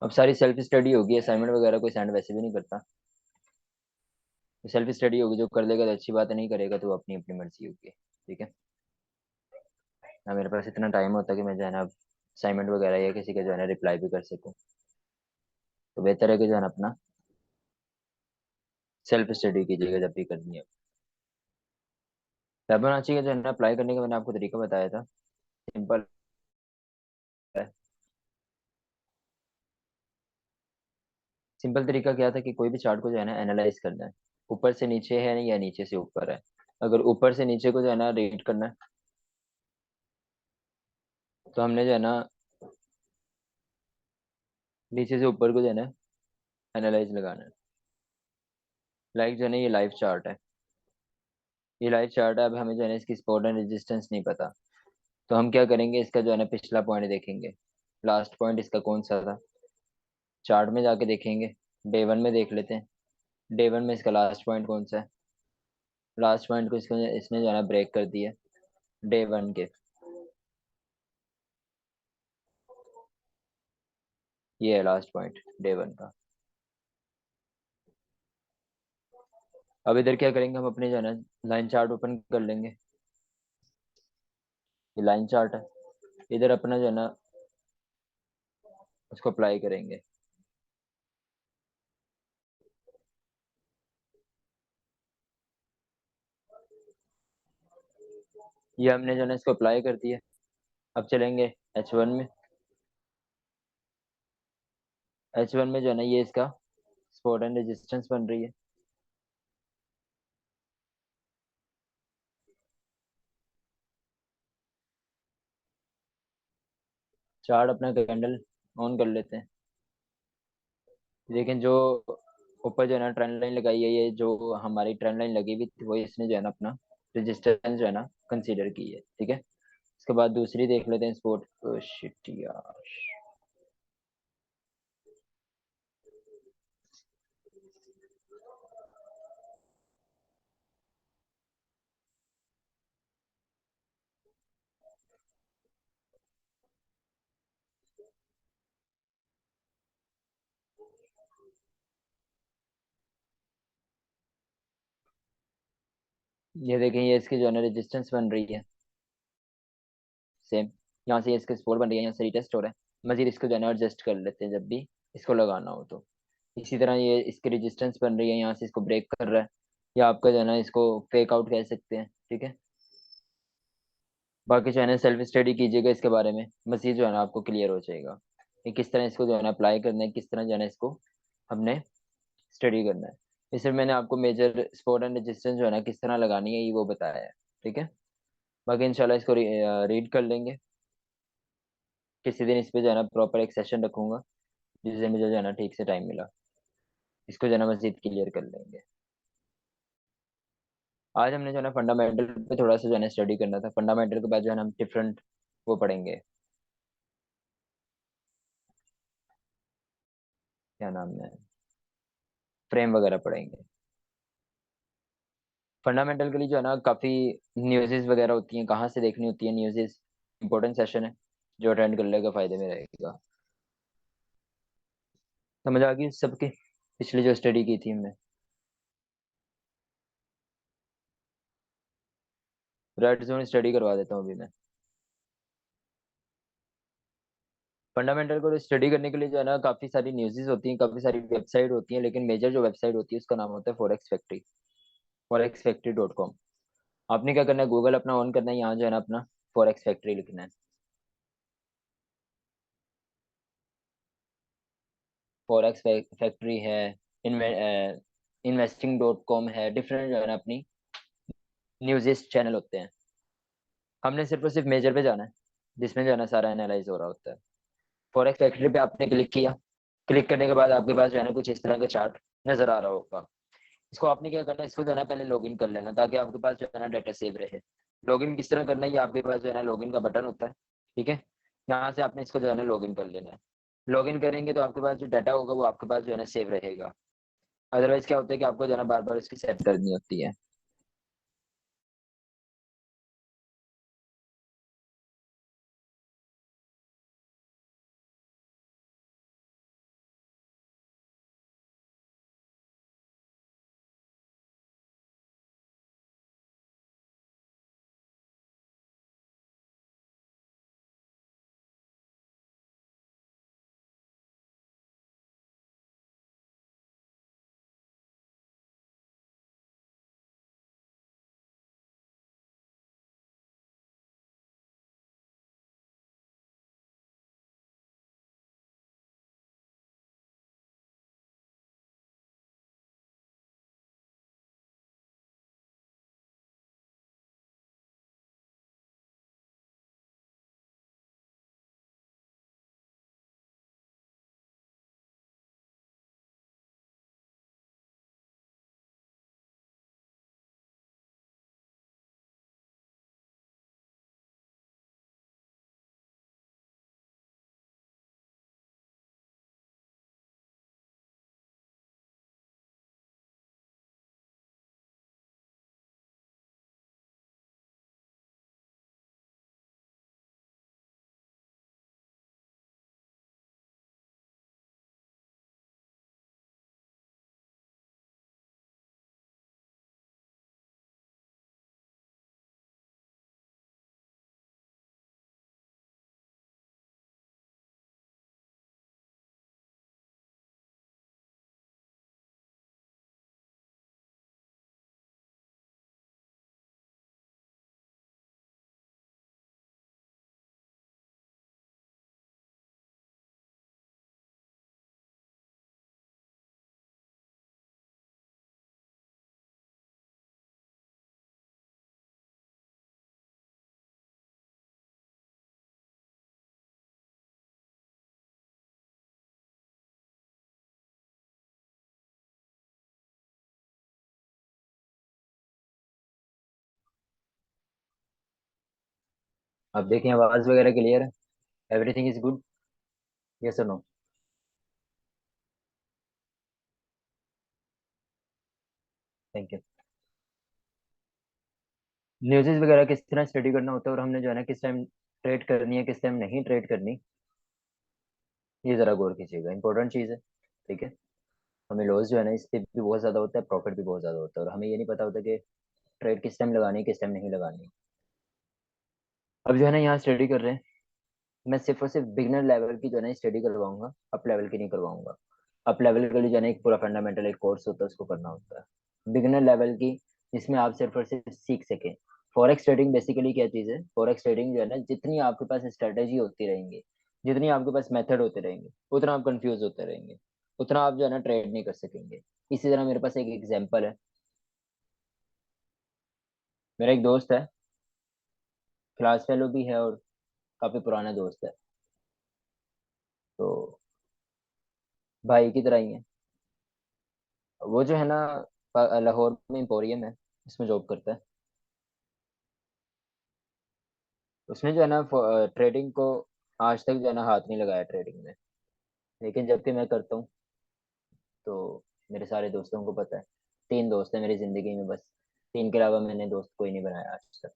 अब सारी self study होगी, असाइनमेंट वगैरह कोई सेंड वैसे भी नहीं करता। सेल्फ स्टडी होगी, जो कर लेगा तो अच्छी बात है, नहीं करेगा तो अपनी अपनी मर्जी होगी। ठीक है। ना मेरे पास इतना टाइम होता कि मैं जो है ना असाइनमेंट वगैरह या किसी का जो है ना रिप्लाई भी कर सकूँ। तो बेहतर है कि जो है ना अपना सेल्फ स्टडी कीजिएगा जब भी करनी है। फिबोनाची का जो है ना अप्लाई करने का मैंने आपको तरीका बताया था। सिंपल है। सिंपल तरीका क्या था कि कोई भी चार्ट को जो है ना एनालाइज करना है। ऊपर से नीचे है या नीचे से ऊपर है। अगर ऊपर से नीचे को जो है ना रीड करना है, तो हमने जो है ना नीचे से ऊपर को जो है ना एनालाइज लगाना है। लाइक जो है ना ये लाइव चार्ट है। ये लाइव चार्ट है। अब हमें जो है ना इसकी सपोर्ट एंड रेजिस्टेंस नहीं पता। तो हम क्या करेंगे, इसका जो है ना पिछला पॉइंट देखेंगे। लास्ट पॉइंट इसका कौन सा था, चार्ट में जाके देखेंगे। डे वन में देख लेते हैं। डे वन में इसका लास्ट पॉइंट कौन सा है। लास्ट पॉइंट को इसको इसने जो है ना ब्रेक कर दिया डे वन के। ये है लास्ट पॉइंट डे वन का। अब इधर क्या करेंगे, हम अपने जो है ना लाइन चार्ट ओपन कर लेंगे। ये लाइन चार्ट है। इधर अपना जो है ना उसको अप्लाई करेंगे। ये हमने जो है ना इसको अप्लाई कर दिया। अब चलेंगे H1 में। H1 में जो है ना ये इसका सपोर्ट एंड रेजिस्टेंस बन रही है। चार्ट अपना कैंडल ऑन कर लेते हैं। लेकिन जो ऊपर जो है ना ट्रेंड लाइन लगाई है, ये जो हमारी ट्रेंड लाइन लगी हुई थी, वो इसने जो है ना अपना रेजिस्टेंस जो है ना कंसीडर की है। ठीक है। इसके बाद दूसरी देख लेते हैं स्पोर्ट। शिट यार। ये देखें, ये इसकी जो है ना रेजिस्टेंस बन रही है। सेम। यहाँ से इसके सपोर्ट बन रही है, यहाँ से रिटेस्ट हो रहा है। मजीद इसको जो है ना एडजस्ट कर लेते हैं जब भी इसको लगाना हो तो। इसी तरह ये इसकी रेजिस्टेंस बन रही है, यहाँ से इसको ब्रेक कर रहा है। या आपका जो है ना इसको फेक आउट कह सकते हैं। ठीक है। बाकी जो है ना सेल्फ स्टडी कीजिएगा इसके बारे में, मजीद जो है ना आपको क्लियर हो जाएगा कि किस तरह इसको जो है ना अप्लाई करना है, किस तरह जो है ना इसको हमने स्टडी करना है। इसमें मैंने आपको मेजर सपोर्ट एंड रेजिस्टेंस जो है ना किस तरह लगानी है, ये वो बताया है। ठीक है। बाकी इंशाल्लाह इसको रीड कर लेंगे। किसी दिन इस पे जो है ना प्रॉपर एक सेशन रखूंगा, जिससे मुझे जो है ना ठीक से टाइम मिला। इसको जो है ना मजीद क्लियर कर लेंगे। आज हमने जो है ना फंडामेंटल पे थोड़ा सा जो है ना स्टडी करना था। फंडामेंटल के बाद जो है ना हम डिफरेंट वो पढ़ेंगे। क्या नाम है, फ्रेम वगैरह पढ़ेंगे। फंडामेंटल के लिए जो है ना काफ़ी न्यूज़ेस वगैरह होती हैं, कहाँ से देखनी होती है न्यूज़ेस। इंपॉर्टेंट सेशन है, जो अटेंड कर लेगा फायदे में रहेगा। समझ आ गई सबके, पिछली जो स्टडी की थी हमने। रेड जोन स्टडी करवा देता हूँ अभी मैं। फंडामेंटल को स्टडी करने के लिए जो है ना काफ़ी सारी न्यूज़ेस होती हैं, काफ़ी सारी वेबसाइट होती हैं, लेकिन मेजर जो वेबसाइट होती है उसका नाम होता है फॉरेक्स फैक्ट्री। forex factory.com। आपने क्या करना है, गूगल अपना ऑन करना है, यहाँ जो है ना अपना फॉरेक्स फैक्ट्री लिखना है। फॉरेक्स फैक्ट्री है, investing.com है, डिफरेंट जो है ना अपनी न्यूज़ चैनल होते हैं। हमने सिर्फ और सिर्फ मेजर पे जाना है, जिसमें जो है ना सारा एनालाइज हो रहा होता है। फॉरेक्स फैक्ट्री पे आपने क्लिक किया। क्लिक करने के बाद आपके पास जो है ना कुछ इस तरह का चार्ट नजर आ रहा होगा। इसको आपने क्या करना है, इसको जो है ना पहले लॉगिन कर लेना, ताकि आपके पास जो है ना डाटा सेव रहे। लॉगिन किस तरह करना है, ये आपके पास जो है ना लॉगिन का बटन होता है। ठीक है। यहाँ से आपने इसको जो है ना लॉगिन कर लेना है। लॉगिन करेंगे तो आपके पास जो डाटा होगा वो आपके पास जो है ना सेव रहेगा। अदरवाइज क्या होता है कि आपको जो है ना बार बार इसकी सेट करनी होती है। आप देखें आवाज वगैरह क्लियर है? Everything is good? यस और नो? Thank you. न्यूज़ वगैरह किस तरह स्टडी करना होता है और हमने जो है ना किस टाइम ट्रेड करनी है किस टाइम नहीं ट्रेड करनी, ये जरा गौर कीजिएगा, इंपॉर्टेंट चीज़ है। ठीक है। हमें लॉस जो है ना इस पे भी बहुत ज्यादा होता है, प्रॉफिट भी बहुत ज्यादा होता है, और हमें ये नहीं पता होता कि ट्रेड किस टाइम लगानी है किस टाइम नहीं लगानी। अब जो है ना यहाँ स्टडी कर रहे हैं, मैं सिर्फ और सिर्फ बिगनर लेवल की जो है ना स्टडी करवाऊंगा, अप लेवल की नहीं करवाऊंगा। अप लेवल के लिए जो है ना एक पूरा फंडामेंटल एक कोर्स होता है, उसको करना होता है। बिगनर लेवल की जिसमें आप सिर्फ और सिर्फ सीख सकें। फॉरेक्स ट्रेडिंग बेसिकली क्या चीज़ है? फॉरेक्स ट्रेडिंग जो है ना, जितनी आपके पास स्ट्रेटेजी होती रहेंगी, जितनी आपके पास मेथड होते रहेंगे, उतना आप कंफ्यूज होते रहेंगे, उतना आप जो है ना ट्रेड नहीं कर सकेंगे। इसी तरह मेरे पास एक एग्जांपल है। मेरा एक दोस्त है, क्लास फेलो भी है और काफी पुराना दोस्त है। तो भाई की तरह ही है। वो जो है ना लाहौर में एम्पोरियम है, उसमें जॉब करता है। उसने जो है ना ट्रेडिंग को आज तक जो है ना हाथ नहीं लगाया ट्रेडिंग में। लेकिन जबकि मैं करता हूँ, तो मेरे सारे दोस्तों को पता है। तीन दोस्त हैं मेरी जिंदगी में बस, तीन के अलावा मैंने दोस्त कोई नहीं बनाया आज तक।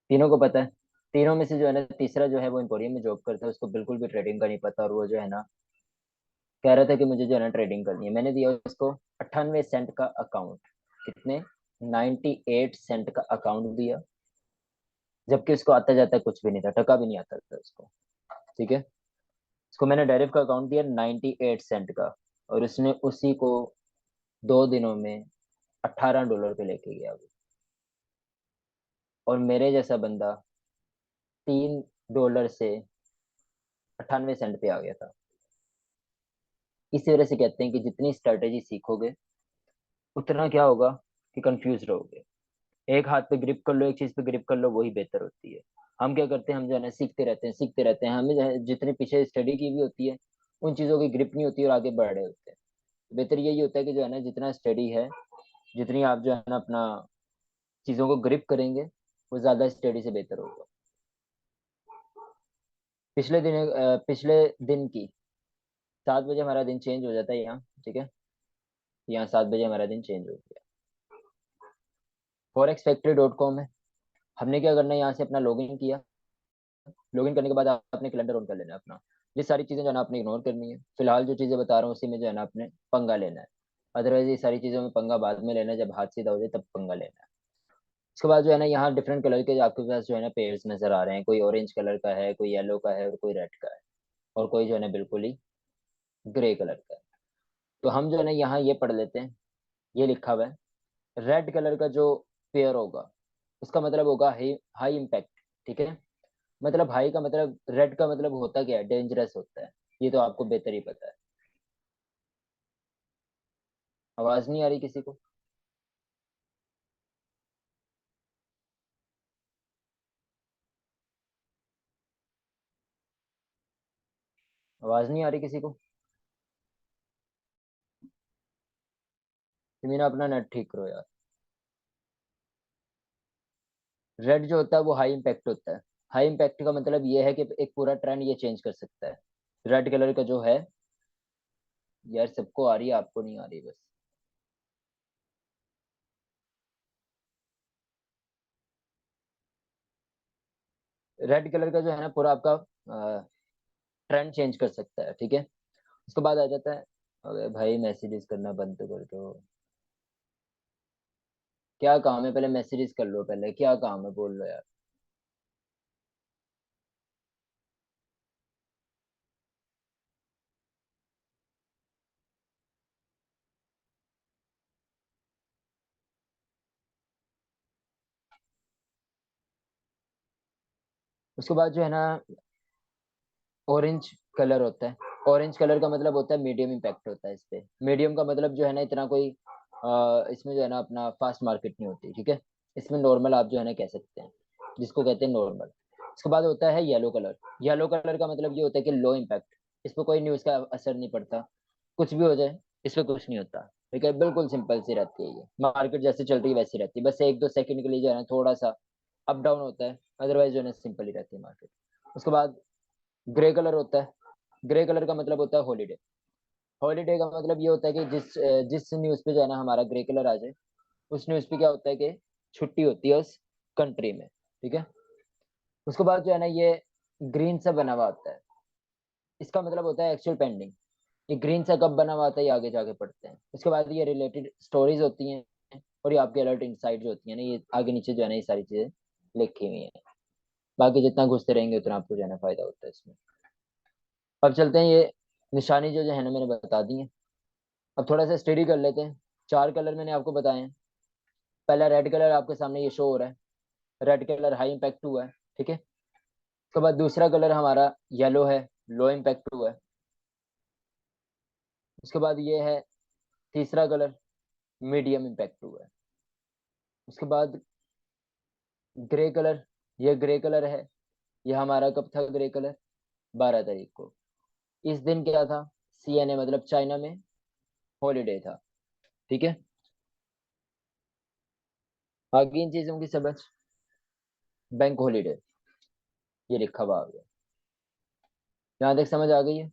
तीनों को पता है। तीनों में से जो है ना तीसरा जो है वो एम्पोरियम में जॉब करता है, उसको बिल्कुल भी ट्रेडिंग का नहीं पता, और वो जो है ना कह रहा था कि मुझे जो है ना ट्रेडिंग करनी है। मैंने दिया उसको 98 सेंट का अकाउंट। कितने? 98 सेंट का अकाउंट दिया, जबकि उसको आता जाता कुछ भी नहीं था, टका भी नहीं आता था उसको। ठीक है। उसको मैंने डायरेक्ट का अकाउंट दिया 98 सेंट का, और उसने उसी को 2 दिनों में $18 पे लेके गया वो। और मेरे जैसा बंदा $3 से 98 सेंट पे आ गया था। इसी वजह से कहते हैं कि जितनी स्ट्रेटेजी सीखोगे, उतना क्या होगा कि कंफ्यूज रहोगे। एक हाथ पे ग्रिप कर लो, एक चीज पे ग्रिप कर लो, वही बेहतर होती है। हम क्या करते हैं, हम जो है ना सीखते रहते हैं सीखते रहते हैं, हमें जो है जितने पीछे स्टडी की भी होती है, उन चीजों की ग्रिप नहीं होती और आगे बढ़ रहे होते हैं। बेहतर यही होता है कि जो है ना जितना स्टडी है, जितनी आप जो है ना अपना चीजों को ग्रिप करेंगे, वो ज्यादा स्टडी से बेहतर होगा। पिछले दिन की 7 बजे हमारा दिन चेंज हो जाता है यहाँ। ठीक है। यहाँ 7 बजे हमारा दिन चेंज हो गया। forex factory.com है। हमने क्या करना है, यहाँ से अपना लॉगिन किया। लॉगिन करने के बाद आपने कैलेंडर ऑन कर लेना है अपना। ये सारी चीजें जो है ना आपने इग्नोर करनी है, फिलहाल जो चीजें बता रहा हूँ उसी में जो है ना आपने पंगा लेना है। अदरवाइज ये सारी चीजों में पंगा बाद में लेना है, जब हाथ सीधा हो जाए तब पंगा लेना है। उसके बाद जो है ना यहाँ डिफरेंट कलर के आपके पास जो है ना पेयर्स नजर आ रहे हैं, कोई ऑरेंज कलर का है, कोई येलो का है, और कोई रेड का है, और कोई जो है ना बिल्कुल ही ग्रे कलर का है। तो हम जो है ना यहाँ ये पढ़ लेते हैं। ये लिखा हुआ है, रेड कलर का जो पेयर होगा, उसका मतलब होगा हाई हाई इम्पैक्ट। ठीक है। मतलब हाई का मतलब, रेड का मतलब होता क्या है? डेंजरस होता है। ये तो आपको बेहतर ही पता है। आवाज नहीं आ रही किसी को? आवाज नहीं आ रही किसी को? तुम ना अपना नेट ठीक करो यार। रेड जो होता है वो हाई इम्पैक्ट होता है। हाई इम्पैक्ट का मतलब ये है कि एक पूरा ट्रेंड ये चेंज कर सकता है। रेड कलर का जो है, यार सबको आ रही है, आपको नहीं आ रही बस। रेड कलर का जो है ना पूरा आपका ट्रेंड चेंज कर सकता है। ठीक है। उसके बाद आ जाता है, अरे भाई मैसेजेस करना बंद तो कर दो। क्या काम है? पहले मैसेजेस कर लो, पहले क्या काम है बोल लो यार। उसके बाद जो है ना ऑरेंज कलर होता है। ऑरेंज कलर का मतलब होता है मीडियम इम्पैक्ट होता है इस पे। मीडियम का मतलब जो है ना इतना कोई इसमें जो है ना अपना फास्ट मार्केट नहीं होती। ठीक है। इसमें नॉर्मल आप जो है ना कह सकते हैं, जिसको कहते हैं नॉर्मल। उसके बाद होता है येलो कलर। येलो कलर का मतलब ये होता है कि लो इम्पैक्ट। इस पर कोई न्यूज़ का असर नहीं पड़ता, कुछ भी हो जाए इस पर कुछ नहीं होता। ठीक है। बिल्कुल सिंपल सी रहती है, ये मार्केट जैसे चल रही है वैसी रहती है, बस 1-2 सेकंड के लिए जो है ना थोड़ा सा अप डाउन होता है, अदरवाइज जो है सिंपल ही रहती है मार्केट। उसके बाद ग्रे कलर होता है। ग्रे कलर का मतलब होता है हॉलीडे। हॉलीडे का मतलब ये होता है कि जिस न्यूज़ पे जो है ना हमारा ग्रे कलर आ जाए, उस न्यूज़ पे क्या होता है कि छुट्टी होती है उस कंट्री में। ठीक है। उसके बाद जो है ना ये ग्रीन से बना हुआ आता है, इसका मतलब होता है एक्चुअल पेंडिंग। ये ग्रीन से कब बना हुआ आता है ये आगे जाके पढ़ते हैं। उसके बाद ये रिलेटेड स्टोरीज होती हैं, और ये आपकी अलर्ट इनसाइट जो होती है ना, ये आगे नीचे जो है ना ये सारी चीजें लिखी हुई हैं। बाकी जितना घुसते रहेंगे उतना आपको जो है ना फायदा होता है इसमें। अब चलते हैं, ये निशानी जो जो है ना मैंने बता दी है। अब थोड़ा सा स्टडी कर लेते हैं। 4 कलर मैंने आपको बताए हैं। पहला रेड कलर आपके सामने ये शो हो रहा है, रेड कलर हाई इम्पैक्ट हुआ है। ठीक है। उसके बाद दूसरा कलर हमारा येलो है, लो इम्पैक्ट हुआ है। उसके बाद ये है तीसरा कलर, मीडियम इम्पैक्ट हुआ है। उसके बाद ग्रे कलर, ये ग्रे कलर है। ये हमारा कब था ग्रे कलर? 12 तारीख को। इस दिन क्या था? CNA मतलब चाइना में हॉलीडे था। ठीक है। बाकी इन चीजों की समझ, बैंक हॉलीडे, ये लिखा हुआ आ गया। यहाँ तक समझ आ गई है?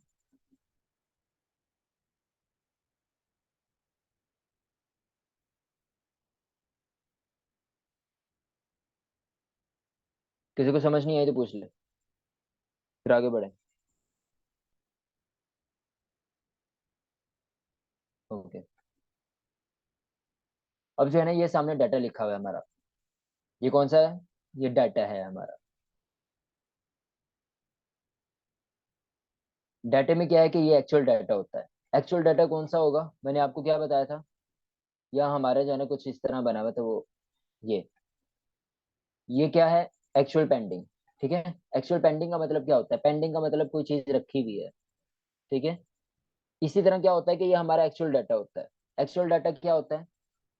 किसी को समझ नहीं आई तो पूछ ले, फिर आगे बढ़े। ओके। अब जो है ना ये सामने डाटा लिखा हुआ है हमारा, ये कौन सा है? ये डाटा है हमारा। डाटे में क्या है कि ये एक्चुअल डाटा होता है। एक्चुअल डाटा कौन सा होगा? मैंने आपको क्या बताया था? या हमारे जो है ना कुछ इस तरह बना हुआ था वो, ये क्या है? Actual pending. ठीक है। एक्चुअल पेंडिंग का मतलब क्या होता है? पेंडिंग का मतलब कोई चीज रखी हुई है। ठीक है। इसी तरह क्या होता है कि ये हमारा एक्चुअल डाटा होता है। एक्चुअल डाटा क्या होता है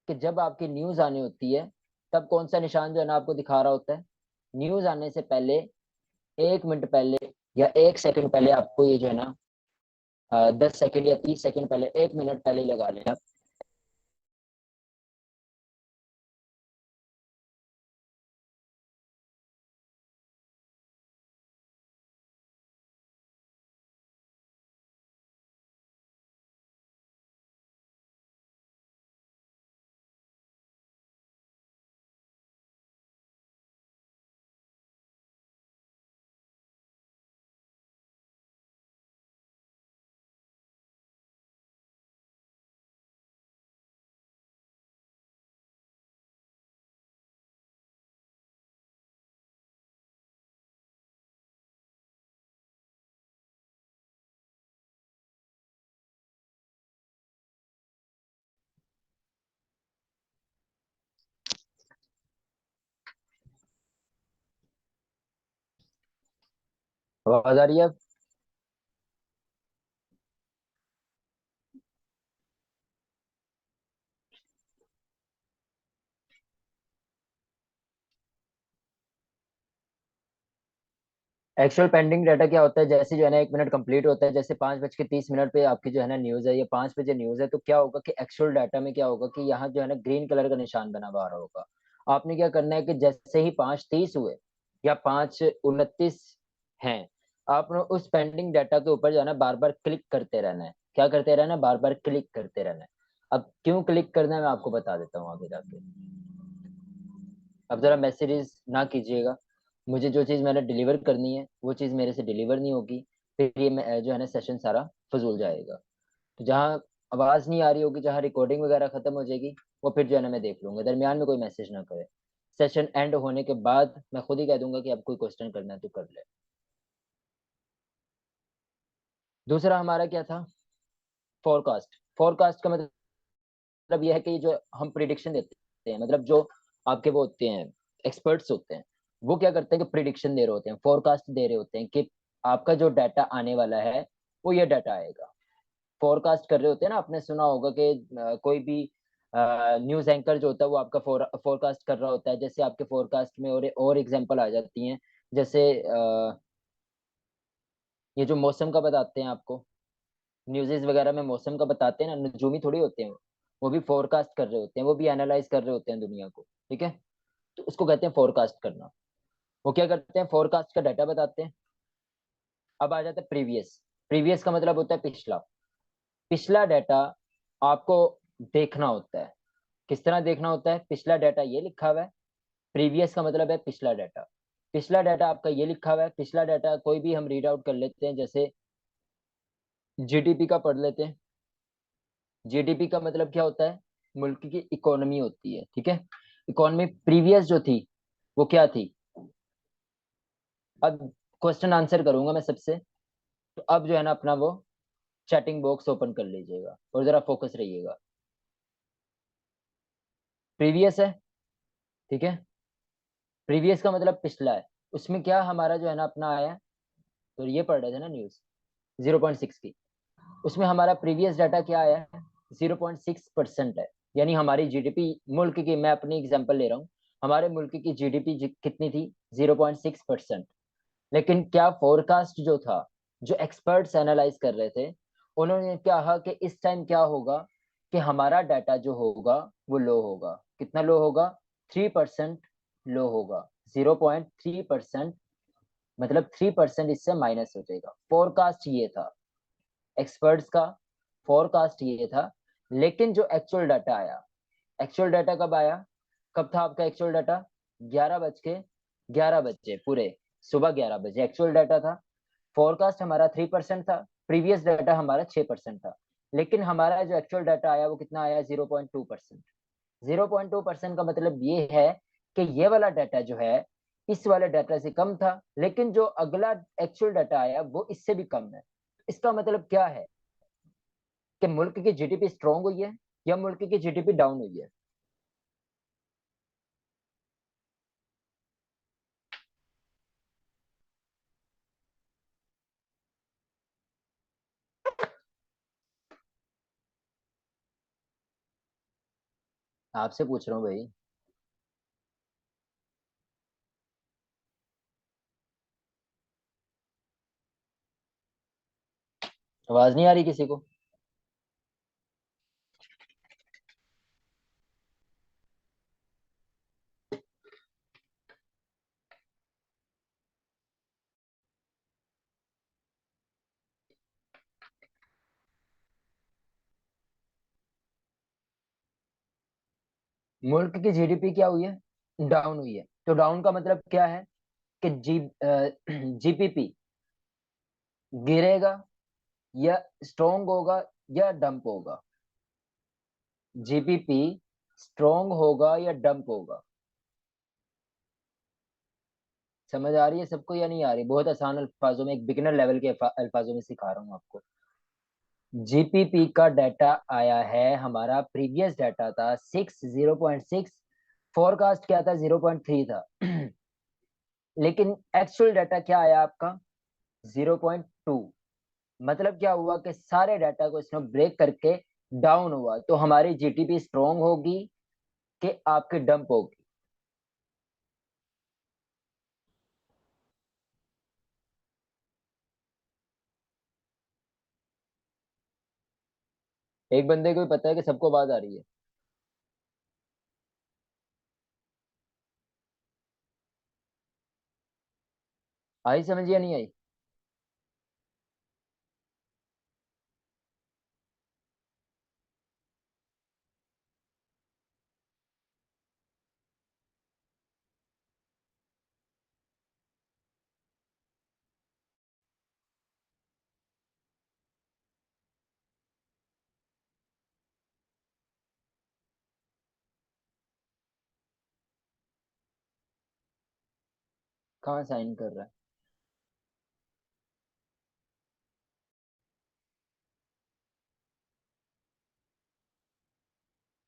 कि जब आपकी न्यूज आनी होती है, तब कौन सा निशान जो है ना आपको दिखा रहा होता है? न्यूज आने से पहले 1 मिनट पहले या 1 सेकंड पहले आपको ये जो है ना 10 सेकंड या 30 सेकंड पहले, 1 मिनट पहले ही लगा लेना। आवाज आ रही है अब? एक्चुअल पेंडिंग डाटा क्या होता है? जैसे जो है ना 1 मिनट कंप्लीट होता है, जैसे 5:30 पे आपकी जो है ना न्यूज है, ये 5 बजे न्यूज है, तो क्या होगा कि एक्चुअल डाटा में क्या होगा कि यहाँ जो है ना ग्रीन कलर का निशान बना हुआ आ रहा होगा। आपने क्या करना है कि जैसे ही 5:30 हुए या 5:29 हैं, आपने उस पेंडिंग डाटा के ऊपर जो है ना बार बार क्लिक करते रहना है। क्या करते रहना है? बार बार क्लिक करते रहना है। अब क्यों क्लिक करना है मैं आपको बता देता हूँ आगे जाके। अब जरा मैसेजेस ना कीजिएगा, मुझे जो चीज़ मैंने डिलीवर करनी है वो चीज़ मेरे से डिलीवर नहीं होगी, फिर ये जो है ना सेशन सारा फजूल जाएगा। तो जहाँ आवाज़ नहीं आ रही होगी, जहाँ रिकॉर्डिंग वगैरह खत्म हो जाएगी, वो फिर जो है ना मैं देख लूंगा। दरमियान में कोई मैसेज ना करे। सेशन एंड होने के बाद मैं खुद ही कह दूंगा कि अब कोई क्वेश्चन करना है तो कर ले। दूसरा हमारा क्या था? फोरकास्ट। फोरकास्ट का मतलब ये है कि जो हम प्रिडिक्शन देते हैं, मतलब जो आपके वो होते हैं, एक्सपर्ट्स होते हैं, वो क्या करते हैं कि प्रिडिक्शन दे रहे होते हैं, फोरकास्ट दे रहे होते हैं कि आपका जो डाटा आने वाला है वो ये डाटा आएगा। फोरकास्ट कर रहे होते हैं ना, आपने सुना होगा कि कोई भी न्यूज एंकर जो होता है वो आपका फोरकास्ट कर रहा होता है। जैसे आपके फोरकास्ट में और एग्जांपल आ जाती हैं, जैसे ये जो मौसम का बताते हैं आपको, न्यूज़ेस वगैरह में मौसम का बताते हैं ना, नजूमी थोड़ी होते हैं वो भी फोरकास्ट कर रहे होते हैं, वो भी एनालाइज कर रहे होते हैं दुनिया को। ठीक है। तो उसको कहते हैं फोरकास्ट करना। वो क्या करते हैं, फोरकास्ट का डाटा बताते हैं। अब आ जाता है प्रीवियस। प्रीवियस का मतलब होता है पिछला। पिछला डाटा आपको देखना होता है। किस तरह देखना होता है, पिछला डाटा ये लिखा हुआ है, प्रीवियस का मतलब है पिछला डाटा। पिछला डाटा आपका ये लिखा हुआ है, पिछला डाटा कोई भी हम रीड आउट कर लेते हैं, जैसे जीडीपी का पढ़ लेते हैं। जीडीपी का मतलब क्या होता है, मुल्क की इकोनॉमी होती है, ठीक है। इकोनॉमी प्रीवियस जो थी वो क्या थी। अब क्वेश्चन आंसर करूंगा मैं सबसे, तो अब जो है ना अपना वो चैटिंग बॉक्स ओपन कर लीजिएगा और जरा फोकस रहिएगा। प्रीवियस है, ठीक है। प्रीवियस का मतलब पिछला है। उसमें क्या हमारा जो है ना अपना आया, तो ये पढ़ रहे थे ना न्यूज 0.6 की। उसमें हमारा प्रीवियस डाटा क्या आया है, 0.6% है। यानी हमारी जीडीपी मुल्क की, मैं अपनी एग्जांपल ले रहा हूँ, हमारे मुल्क की जीडीपी कितनी थी, 0.6%। लेकिन क्या फोरकास्ट जो था, जो एक्सपर्ट्स एनालाइज कर रहे थे, उन्होंने कहा कि इस टाइम क्या होगा, कि हमारा डाटा जो होगा वो लो होगा। कितना लो होगा, 3% लो होगा। 0.3%, मतलब 3% इससे माइनस हो जाएगा। फोरकास्ट ये था, एक्सपर्ट्स का फोरकास्ट ये था। लेकिन जो एक्चुअल डाटा आया, एक्चुअल डाटा कब आया, कब था आपका एक्चुअल डाटा, 11 बजे पूरे, सुबह 11 बजे एक्चुअल डाटा था। फोरकास्ट हमारा 3% था, प्रीवियस डाटा हमारा 6% था। लेकिन हमारा जो एक्चुअल डाटा आया वो कितना आया, 0.2%। 0.2% का मतलब ये है कि ये वाला डाटा जो है इस वाले डाटा से कम था, लेकिन जो अगला एक्चुअल डाटा आया वो इससे भी कम है। इसका मतलब क्या है, कि मुल्क की जीडीपी स्ट्रांग हुई है या मुल्क की जीडीपी डाउन हुई है। आपसे पूछ रहा हूँ भाई। आवाज नहीं आ रही किसी को। मुल्क की जीडीपी क्या हुई है, डाउन हुई है। तो डाउन का मतलब क्या है, कि जीपीपी गिरेगा या स्ट्रोंग होगा या डंप होगा। जीपीपी स्ट्रोंग होगा या डंप होगा। समझ आ रही है सबको या नहीं आ रही, बहुत आसान अल्फाजों में, एक बिगिनर लेवल के अल्फाजों में सिखा रहा हूँ आपको। जीपीपी का डाटा आया है, हमारा प्रीवियस डाटा था 0.6, फोरकास्ट क्या था, 0.3 था। लेकिन एक्चुअल डाटा क्या आया आपका, 0.2। मतलब क्या हुआ, कि सारे डाटा को इसने ब्रेक करके डाउन हुआ। तो हमारी जीडीपी स्ट्रोंग होगी कि आपकी डंप होगी। एक बंदे को भी पता है कि सबको आवाज आ रही है। आई समझ या नहीं आई। कहाँ साइन कर रहा है,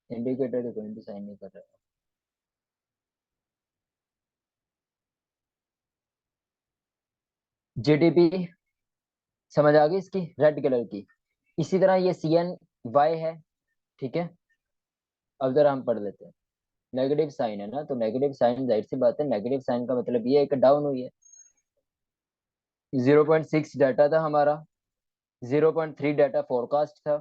इंडिकेटर के पॉइंट पे साइन नहीं कर रहा। जीडीपी समझ आ गई इसकी, रेड कलर की। इसी तरह ये CNY है, ठीक है। अब जरा हम पढ़ लेते हैं। नेगेटिव साइन है ना, तो नेगेटिव साइन जाहिर सी बात है, नेगेटिव साइन का मतलब ये है कि डाउन हुई है। 0.6 डाटा था हमारा, 0.3 डाटा फोरकास्ट था,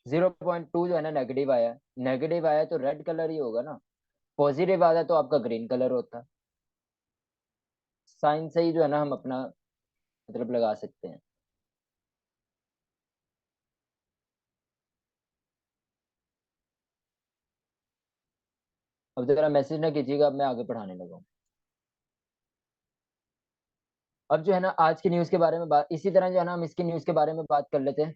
0.2 जो है ना नेगेटिव आया। नेगेटिव आया तो रेड कलर ही होगा ना। पॉजिटिव आता तो आपका ग्रीन कलर होता। साइन से ही जो है ना हम अपना मतलब लगा सकते हैं। अब जरा मैसेज ना कीजिएगा, अब मैं आगे पढ़ाने लगा हूँ। अब जो है ना आज की न्यूज के बारे में बात, इसी तरह जो है ना हम इसकी न्यूज के बारे में बात कर लेते हैं।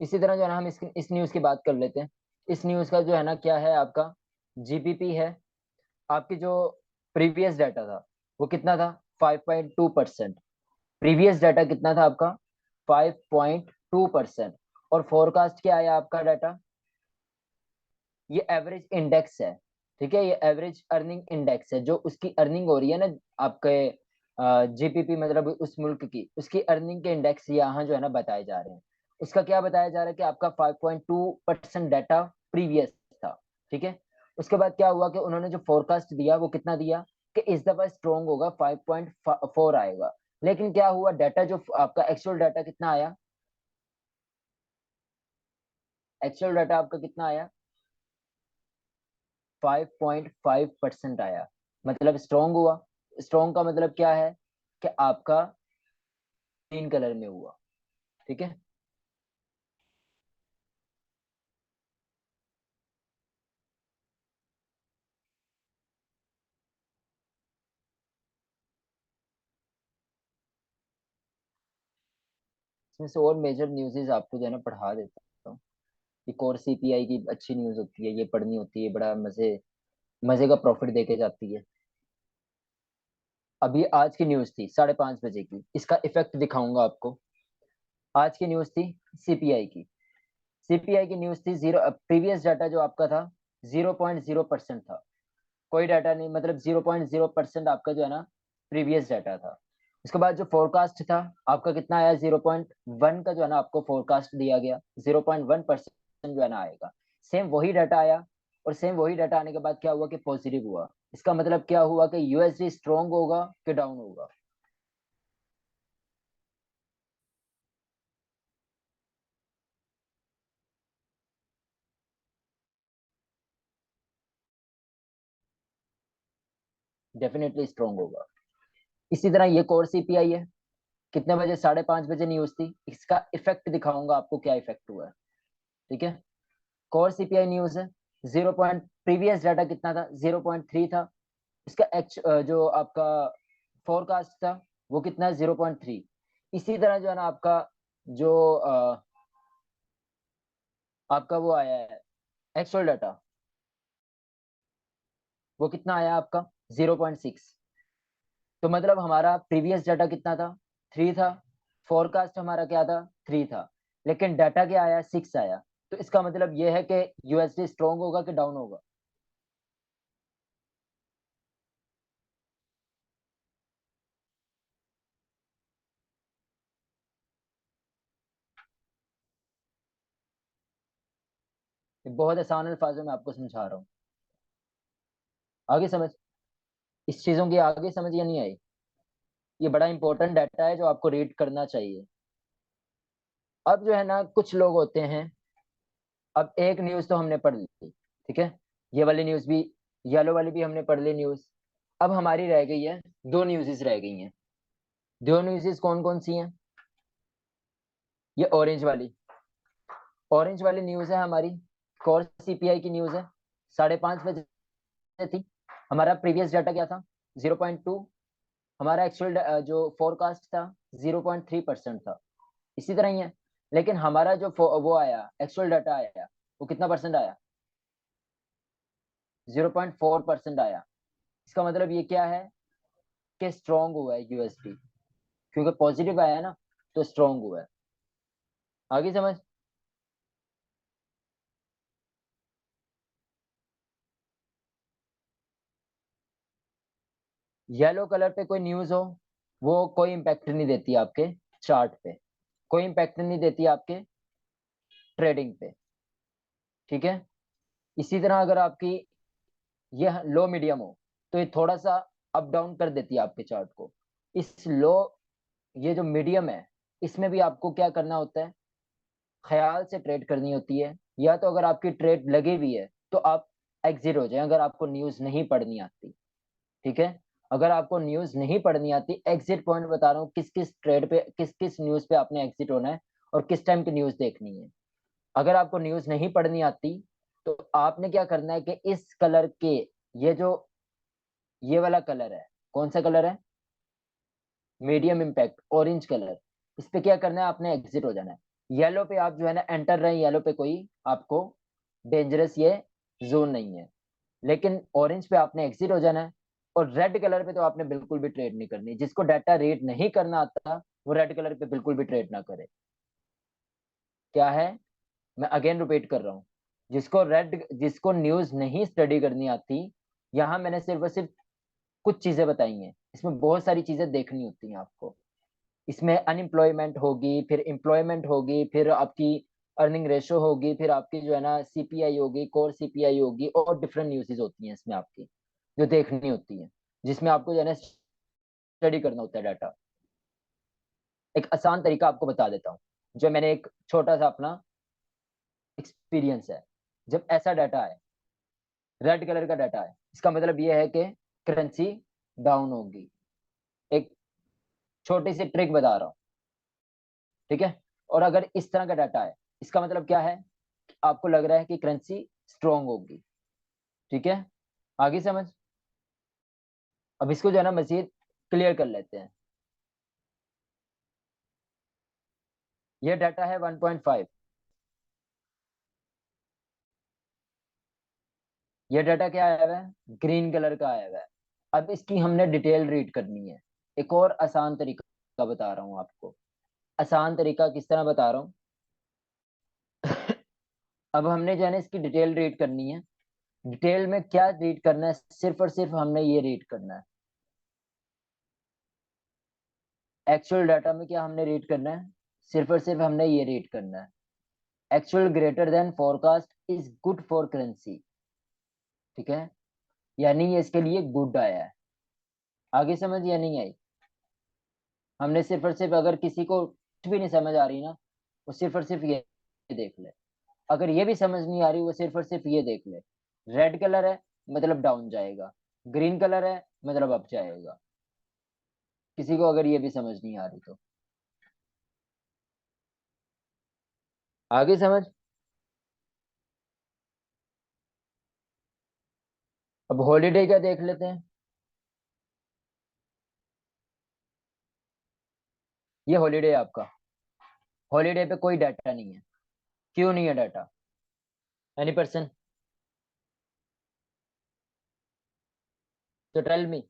इसी तरह जो है ना हम इस न्यूज की बात कर लेते हैं। इस न्यूज का जो है ना क्या है आपका, जीपीपी है। आपकी जो प्रीवियस डाटा था वो कितना था, 5.2%। प्रीवियस डाटा कितना था आपका, 5.2%। और फोरकास्ट क्या आया आपका डाटा, ये एवरेज इंडेक्स है। ठीक है, ये एवरेज अर्निंग इंडेक्स है, जो उसकी अर्निंग हो रही है ना आपके जीपीपी, मतलब उस मुल्क की उसकी अर्निंग के इंडेक्स यहाँ जो है ना बताए जा रहे हैं। उसका क्या बताया जा रहा है कि आपका 5.2% डाटा प्रीवियस था। ठीक है, उसके बाद क्या हुआ कि उन्होंने जो फोरकास्ट दिया वो कितना दिया कि इस दफा स्ट्रॉन्ग होगा, 5.4 आएगा। लेकिन क्या हुआ, डाटा जो आपका एक्चुअल डाटा कितना आया, एक्चुअल डाटा आपका कितना आया, 5.5% आया। मतलब स्ट्रॉन्ग हुआ। स्ट्रॉन्ग का मतलब क्या है कि आपका ग्रीन कलर में हुआ। ठीक है, इसमें से और मेजर न्यूज़ेस आपको जो है ना पढ़ा देता हूँ। एक और सीपीआई की अच्छी न्यूज़ होती है, ये पढ़नी होती है, बड़ा मजे मजे का प्रॉफिट देके जाती है। अभी आज की न्यूज़ थी 5:30 बजे की, इसका इफेक्ट दिखाऊंगा आपको। आज की न्यूज़ थी सीपीआई की। सीपीआई की न्यूज़ थी जीरो, प्रीवियस डाटा जो आपका था 0.0% था। कोई डाटा नहीं, मतलब 0.0% आपका जो है ना प्रीवियस डाटा था। उसके बाद जो फोरकास्ट था आपका कितना आया, 0.1 का जो है ना आपको फोरकास्ट दिया गया, 0.1% जो है ना आएगा। सेम वही डाटा आया, और सेम वही डाटा आने के बाद क्या हुआ कि पॉजिटिव हुआ। इसका मतलब क्या हुआ कि यूएसडी स्ट्रॉन्ग होगा कि डाउन होगा। डेफिनेटली स्ट्रॉन्ग होगा। इसी तरह ये कोर सीपीआई है, कितने बजे, 5:30 बजे न्यूज थी। इसका इफेक्ट दिखाऊंगा आपको, क्या इफेक्ट हुआ है। ठीक है, कोर सीपीआई न्यूज है। 0 पॉइंट, प्रीवियस डाटा कितना था, 0.3 था। इसका जो आपका फोरकास्ट था वो कितना है, 0.3। इसी तरह जो है ना आपका जो आपका वो आया है एक्चुअल डाटा, वो कितना आया आपका, 0.6। तो मतलब हमारा प्रीवियस डाटा कितना था, 3 था। फोरकास्ट हमारा क्या था, 3 था। लेकिन डाटा क्या आया, 6 आया। तो इसका मतलब ये है कि यूएसडी स्ट्रॉन्ग होगा कि डाउन होगा। ये बहुत आसान अल्फाजों में आपको समझा रहा हूँ, आगे समझ। इस चीजों की आगे समझ या नहीं आई। ये बड़ा इंपॉर्टेंट डाटा है जो आपको रीड करना चाहिए। अब जो है ना कुछ लोग होते हैं, अब एक न्यूज तो हमने पढ़ ली, ठीक है, ये वाली न्यूज भी, येलो वाली भी हमने पढ़ ली न्यूज। अब हमारी रह गई है, दो न्यूज़ेस रह गई हैं। दो न्यूज़ेस कौन कौन सी हैं, ये ऑरेंज वाली न्यूज है हमारी, कोर सीपीआई की न्यूज है। 5:30 बजे थी। हमारा प्रीवियस डाटा क्या था, 0.2। हमारा एक्चुअल जो फोरकास्ट था 0.3% था। इसी तरह ही है। लेकिन हमारा जो वो आया एक्चुअल डाटा आया, वो कितना परसेंट आया, 0.4% आया। इसका मतलब ये क्या है कि स्ट्रांग हुआ है यूएसडी, क्योंकि पॉजिटिव आया है ना, तो स्ट्रांग हुआ है। आगे समझ। येलो कलर पे कोई न्यूज हो, वो कोई इम्पैक्ट नहीं देती आपके चार्ट पे, कोई इम्पैक्ट नहीं देती आपके ट्रेडिंग पे। ठीक है, इसी तरह अगर आपकी ये लो मीडियम हो, तो ये थोड़ा सा अप डाउन कर देती है आपके चार्ट को। इस लो, ये जो मीडियम है, इसमें भी आपको क्या करना होता है, ख्याल से ट्रेड करनी होती है। या तो अगर आपकी ट्रेड लगी हुई है तो आप एग्जिट हो जाए, अगर आपको न्यूज नहीं पढ़नी आती। ठीक है, अगर आपको न्यूज नहीं पढ़नी आती, एग्जिट पॉइंट बता रहा हूँ, किस किस ट्रेड पे, किस किस न्यूज पे आपने एग्जिट होना है और किस टाइम की न्यूज देखनी है। अगर आपको न्यूज नहीं पढ़नी आती तो आपने क्या करना है कि इस कलर के, ये जो ये वाला कलर है, कौन सा कलर है, मीडियम इम्पैक्ट ऑरेंज कलर, इस पे क्या करना है, आपने एग्जिट हो जाना है। येलो पे आप जो है ना एंटर रहे, येलो पे कोई आपको डेंजरस ये जोन नहीं है, लेकिन ऑरेंज पे आपने एग्जिट हो जाना है। और रेड कलर पे तो आपने बिल्कुल भी ट्रेड नहीं करनी। जिसको डाटा रीड नहीं करना आता वो रेड कलर पे बिल्कुल भी ट्रेड ना करे। क्या है, मैं अगेन रिपीट कर रहा हूँ, जिसको न्यूज नहीं स्टडी करनी आती, यहाँ मैंने सिर्फ और सिर्फ कुछ चीजें बताई हैं, इसमें बहुत सारी चीजें देखनी होती हैं आपको। इसमें अनएम्प्लॉयमेंट होगी, फिर एम्प्लॉयमेंट होगी, फिर आपकी अर्निंग रेशो होगी, फिर आपकी जो है ना सीपीआई होगी, कोर सीपीआई होगी, और डिफरेंट न्यूज़ेस होती हैं इसमें आपकी, जो देखनी होती है, जिसमें आपको जो है ना स्टडी करना होता है डाटा। एक आसान तरीका आपको बता देता हूँ, जो मैंने एक छोटा सा अपना एक्सपीरियंस है। जब ऐसा डाटा है, रेड कलर का डाटा है, इसका मतलब ये है कि करेंसी डाउन होगी। एक छोटी सी ट्रिक बता रहा हूँ, ठीक है। और अगर इस तरह का डाटा है, इसका मतलब क्या है, आपको लग रहा है कि करेंसी स्ट्रोंग होगी। ठीक है, आगे समझ। अब इसको जो है ना मजीद क्लियर कर लेते हैं। ये डाटा है 1.5, ये डाटा क्या आया हुआ है, ग्रीन कलर का आया हुआ है। अब इसकी हमने डिटेल रीड करनी है। एक और आसान तरीका बता रहा हूँ आपको। आसान तरीका किस तरह बता रहा हूँ। अब हमने जो है ना इसकी डिटेल रीड करनी है। डिटेल में क्या रीड करना है, सिर्फ और सिर्फ हमने ये रीड करना है। एक्चुअल डाटा में क्या हमने रीड करना है, सिर्फ और सिर्फ हमने ये रीड करना है, actual greater than forecast is good for currency. ठीक है, यानी ये इसके लिए गुड आया है। आगे समझ या नहीं आई। हमने सिर्फ और सिर्फ, अगर किसी को कुछ भी नहीं समझ आ रही ना, वो सिर्फ और सिर्फ ये देख ले। अगर ये भी समझ नहीं आ रही, वो सिर्फ और सिर्फ ये देख ले। रेड कलर है मतलब डाउन जाएगा, ग्रीन कलर है मतलब अप जाएगा। किसी को अगर ये भी समझ नहीं आ रही तो आगे समझ। अब हॉलीडे का देख लेते हैं। ये हॉलीडे है आपका। हॉलीडे पे कोई डाटा नहीं है। क्यों नहीं है डाटा, एनी पर्सन, तो टेल मी।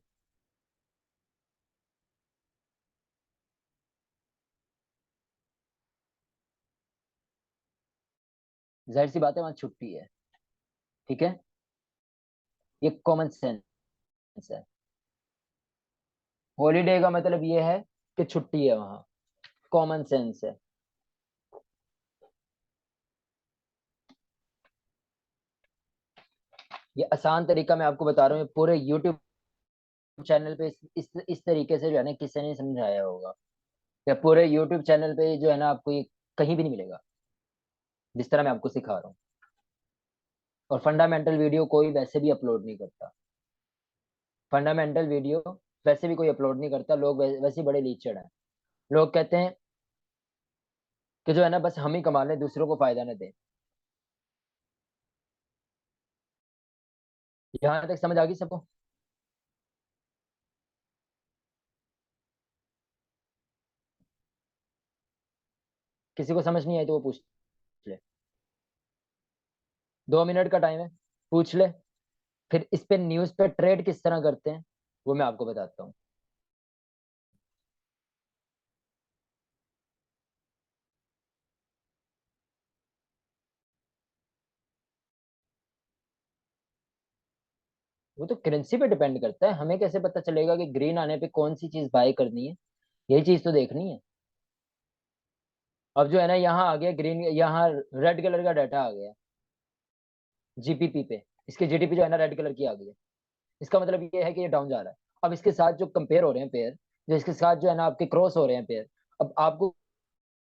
जाहिर सी बात है, वहां छुट्टी है। ठीक है, ये कॉमन सेंस है। हॉलीडे का मतलब ये है कि छुट्टी है वहां, कॉमन सेंस है। ये आसान तरीका मैं आपको बता रहा हूँ, ये पूरे यूट्यूब चैनल पे इस तरीके से जो है ना किसी ने समझाया होगा, या पूरे यूट्यूब चैनल पे जो है ना आपको ये कहीं भी नहीं मिलेगा, जिस तरह मैं आपको सिखा रहा हूँ। और फंडामेंटल वीडियो कोई वैसे भी अपलोड नहीं करता। फंडामेंटल वीडियो वैसे भी कोई अपलोड नहीं करता। लोग वैसे ही बड़े लीचड़ हैं। लोग कहते हैं कि जो है ना बस हम ही कमा लें, दूसरों को फायदा न दें। यहाँ तक समझ आ गई सबको। किसी को समझ नहीं आई तो वो पूछ ले। 2 मिनट का टाइम है, पूछ ले। फिर इस पे न्यूज पे ट्रेड किस तरह करते हैं वो मैं आपको बताता हूँ। वो तो करेंसी पे डिपेंड करता है, हमें कैसे पता चलेगा कि ग्रीन आने पे कौन सी चीज बाय करनी है। यही चीज तो देखनी है। अब जो है ना यहाँ आ गया ग्रीन, यहाँ रेड कलर का डाटा आ गया जीपीपी पे। इसकी जीडीपी जो है ना रेड कलर की आ गई है। इसका मतलब ये है कि ये डाउन जा रहा है। अब इसके साथ जो कंपेयर हो रहे हैं पेयर, जो इसके साथ जो है ना आपके क्रॉस हो रहे हैं पेयर, अब आपको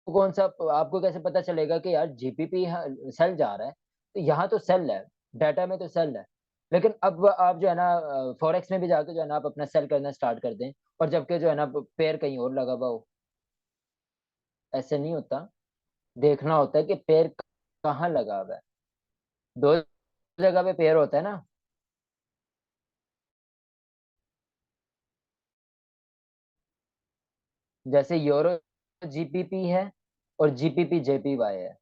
कौन सा, आपको कैसे पता चलेगा कि यार जीपीपी सेल जा रहा है? तो यहाँ तो सेल है, डाटा में तो सेल है, लेकिन अब आप जो है ना फॉरेक्स में भी जाके जो है ना आप अपना सेल करना स्टार्ट कर दें, और जबकि जो है ना पेयर कहीं और लगा हुआ हो। ऐसे नहीं होता। देखना होता है कि पेयर कहाँ लगा हुआ है। दो जगह पे पेयर होता है ना। जैसे यूरो जीपीपी है और जीपीपी जेपीवाई है।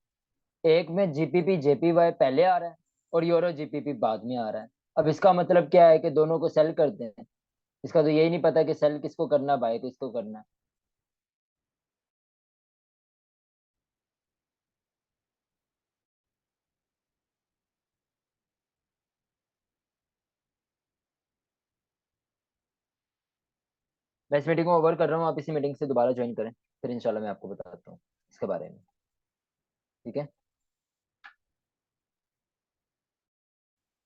एक में जीपीपी जेपीवाई पहले आ रहा है और यूरो जीपीपी बाद में आ रहा है। अब इसका मतलब क्या है कि दोनों को सेल करते हैं। इसका तो यही नहीं पता कि सेल किसको करना, बाय किसको करना। मैं इस मीटिंग को ओवर कर रहा हूँ, आप इसी मीटिंग से दोबारा ज्वाइन करें, फिर इंशाल्लाह मैं आपको बताता हूँ इसके बारे में। ठीक है।